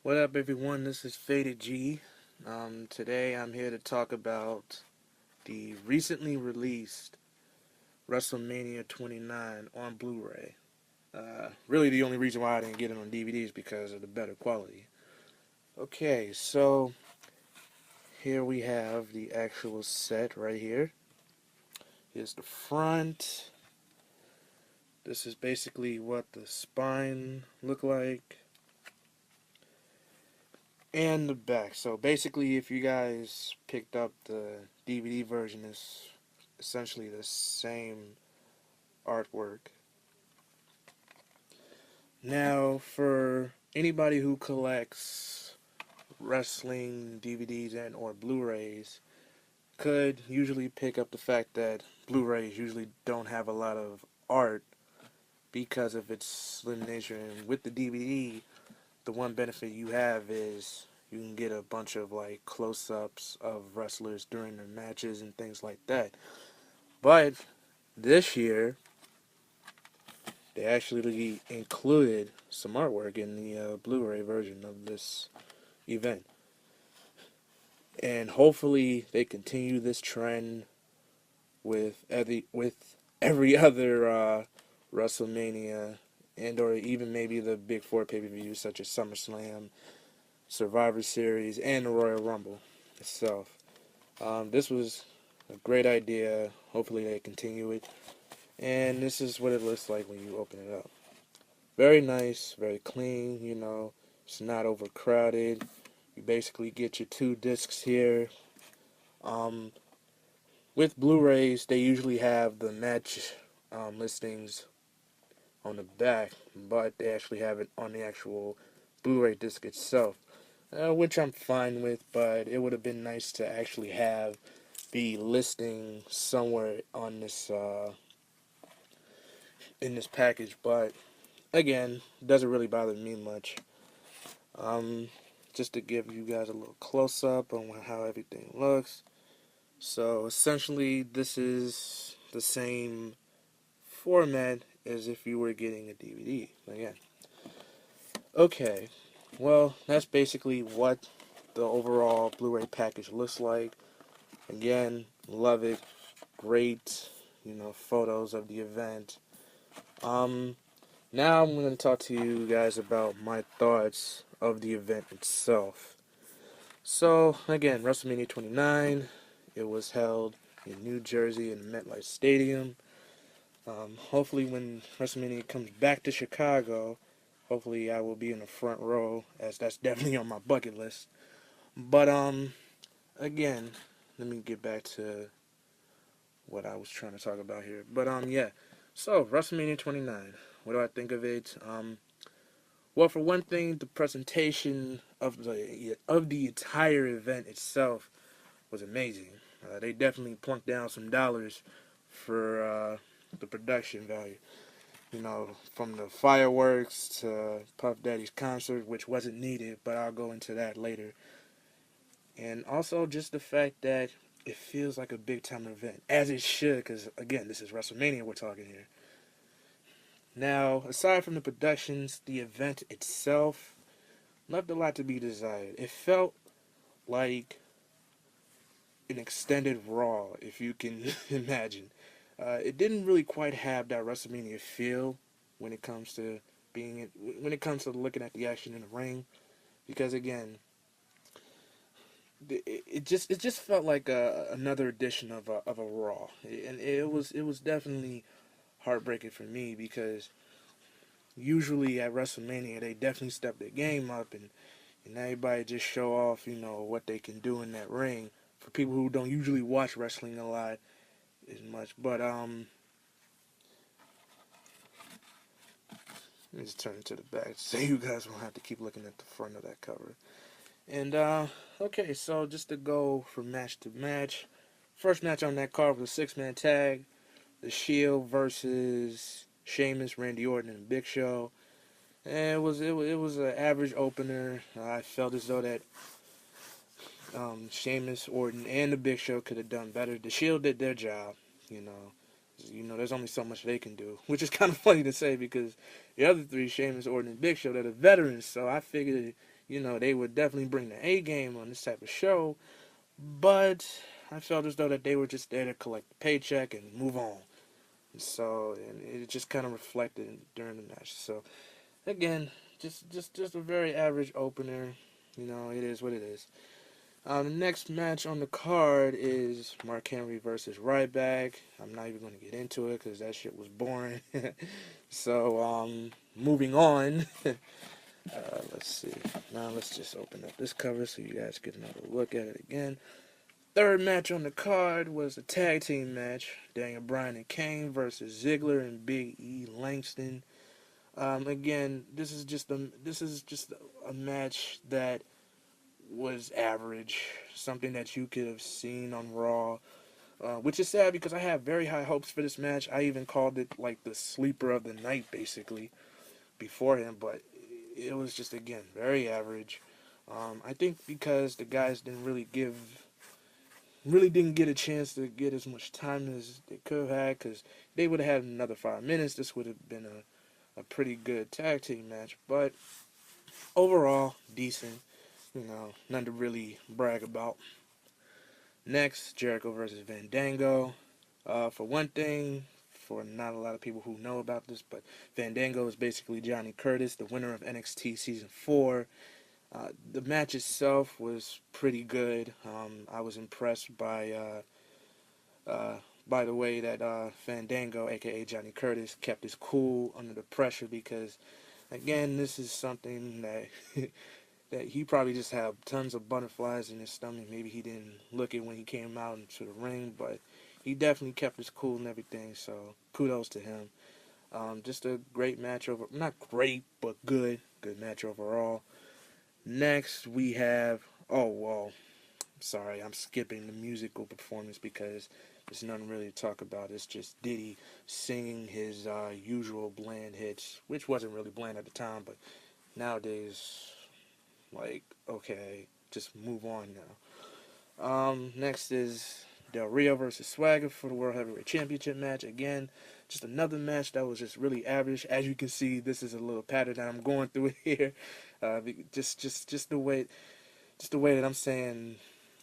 What up, everyone? This is Faded G. Today I'm here to talk about the recently released WrestleMania 29 on Blu-ray. Really, the only reason why I didn't get it on DVD is because of the better quality. Okay, so here we have the actual set right here. Here's the front. This is basically what the spine look like. And the back. So basically, if you guys picked up the DVD version, it's essentially the same artwork. Now, for anybody who collects wrestling DVDs and or Blu-rays, could usually pick up the fact that Blu-rays usually don't have a lot of art because of its slim nature. And with the DVD, the one benefit you have is you can get a bunch of like close-ups of wrestlers during their matches and things like that. But this year, they actually included some artwork in the Blu-ray version of this event. And hopefully they continue this trend with every other WrestleMania and or even maybe the big four pay-per-views such as SummerSlam, Survivor Series, and the Royal Rumble itself. This was a great idea. Hopefully they continue it. And this is what it looks like when you open it up. Very nice, very clean, It's not overcrowded. You basically get your two discs here. With Blu-rays, they usually have the match listings on the back, but they actually have it on the actual Blu-ray disc itself, which I'm fine with, but it would have been nice to actually have the listing somewhere on this in this package, but again, doesn't really bother me much. Just to give you guys a little close-up on how everything looks. So essentially, this is the same format as if you were getting a DVD. Again, okay, well, that's basically what the overall Blu-ray package looks like. Again, love it. Great, photos of the event. Now I'm going to talk to you guys about my thoughts of the event itself. So, again, WrestleMania 29, it was held in New Jersey in the MetLife Stadium. Hopefully when WrestleMania comes back to Chicago, hopefully I will be in the front row, as that's definitely on my bucket list. But, again, let me get back to what I was trying to talk about here. But, yeah. So, WrestleMania 29. What do I think of it? Well, for one thing, the presentation of the entire event itself was amazing. They definitely plunked down some dollars for the production value. From the fireworks to Puff Daddy's concert, which wasn't needed, but I'll go into that later. And also just the fact that it feels like a big time event, as it should, because again, this is WrestleMania we're talking here. Now, aside from the productions, the event itself left a lot to be desired. It felt like an extended Raw, if you can imagine. It didn't really quite have that WrestleMania feel when it comes to looking at the action in the ring, because again, it just felt like another edition of a Raw, and it was definitely heartbreaking for me because usually at WrestleMania they definitely step their game up and everybody just show off what they can do in that ring for people who don't usually watch wrestling a lot as much. But let me just turn it to the back so you guys won't have to keep looking at the front of that cover. And okay, so just to go from match to match, first match on that card was a 6-man tag. The Shield versus Sheamus, Randy Orton, and Big Show. And it was an average opener. I felt as though that Sheamus, Orton, and the Big Show could have done better. The Shield did their job, you know. There's only so much they can do, which is kind of funny to say because the other three, Sheamus, Orton, and Big Show, they're the veterans. So I figured, they would definitely bring the A game on this type of show. But I felt as though that they were just there to collect the paycheck and move on. And it just kind of reflected during the match. So again, just a very average opener. It is what it is. The next match on the card is Mark Henry versus Ryback. I'm not even going to get into it because that shit was boring. So, moving on. Let's see. Now let's just open up this cover so you guys get another look at it again. Third match on the card was a tag team match. Daniel Bryan and Kane versus Ziggler and Big E Langston. Again, this is just a match that was average, something that you could have seen on Raw, which is sad because I have very high hopes for this match. I even called it like the sleeper of the night, basically, beforehand, but it was just, again, very average. I think because the guys really didn't get a chance to get as much time as they could have had, because they would have had another 5 minutes. This would have been a pretty good tag team match, but overall, decent. Nothing to really brag about. Next, Jericho versus Fandango. For one thing, for not a lot of people who know about this, but Fandango is basically Johnny Curtis, the winner of NXT Season 4. The match itself was pretty good. I was impressed by the way that Fandango, aka Johnny Curtis, kept his cool under the pressure because, again, this is something that that he probably just had tons of butterflies in his stomach. Maybe he didn't look it when he came out into the ring, but he definitely kept his cool and everything, so kudos to him. Just a great match not great, but good match overall. Next, we have, oh, well, sorry, I'm skipping the musical performance because there's nothing really to talk about. It's just Diddy singing his usual bland hits, which wasn't really bland at the time, but nowadays, like, okay, just move on now. Next is Del Rio versus Swagger for the World Heavyweight Championship match. Again, just another match that was just really average. As you can see, this is a little pattern that I'm going through here. Just the way that I'm saying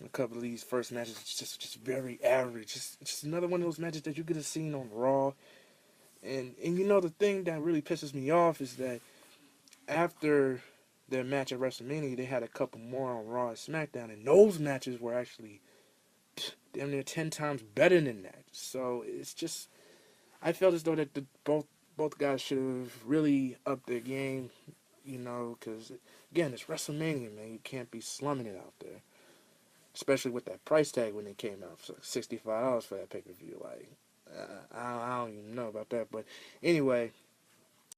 a couple of these first matches, just very average. Just another one of those matches that you could have seen on Raw. And the thing that really pisses me off is that after their match at WrestleMania, they had a couple more on Raw and SmackDown, and those matches were actually damn near 10 times better than that. So it's just, I felt as though that both guys should have really upped their game, because again, it's WrestleMania, man. You can't be slumming it out there, especially with that price tag when it came out, so $65 for that pay-per-view. Like, I don't even know about that, but anyway,